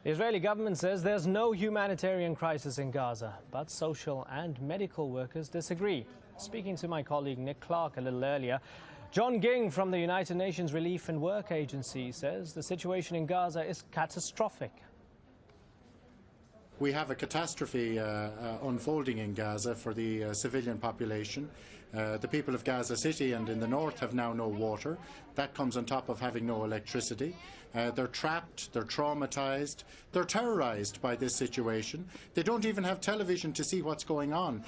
The Israeli government says there's no humanitarian crisis in Gaza, but social and medical workers disagree. Speaking to my colleague Nick Clark a little earlier, John Ging from the United Nations Relief and Work Agency says the situation in Gaza is catastrophic. We have a catastrophe unfolding in Gaza for the civilian population. The people of Gaza City and in the north have now no water. That comes on top of having no electricity. They're trapped, they're traumatized, they're terrorized by this situation. They don't even have television to see what's going on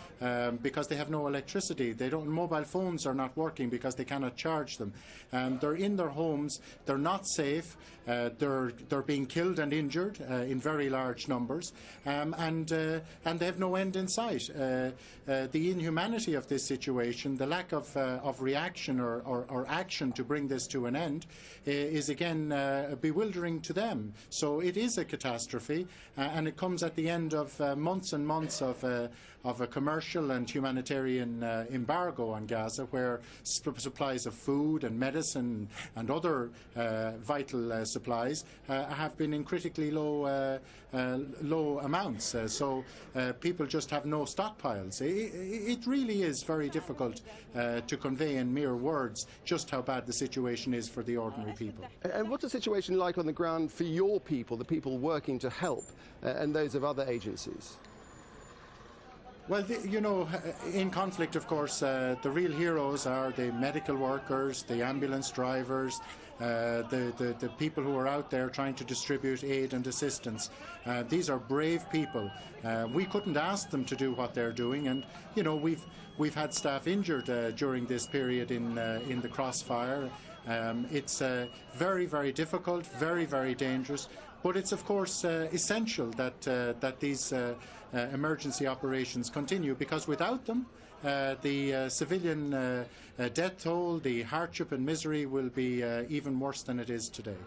because they have no electricity. Mobile phones are not working because they cannot charge them. They're in their homes, they're not safe, they're being killed and injured in very large numbers. And they have no end in sight. The inhumanity of this situation, the lack of reaction or action to bring this to an end, is again bewildering to them. So it is a catastrophe, and it comes at the end of months and months of a commercial and humanitarian embargo on Gaza, where supplies of food and medicine and other vital supplies have been in critically low amounts. So people just have no stockpiles. It really is very difficult to convey in mere words just how bad the situation is for the ordinary people. And what's the situation like on the ground for your people, the people working to help, and those of other agencies? Well, in conflict, of course, the real heroes are the medical workers, the ambulance drivers, the people who are out there trying to distribute aid and assistance. These are brave people. We couldn't ask them to do what they're doing, and we've had staff injured during this period in the crossfire. It's very, very difficult, very, very dangerous. But it's, of course, essential that these emergency operations continue, because without them, the civilian death toll, the hardship and misery will be even worse than it is today.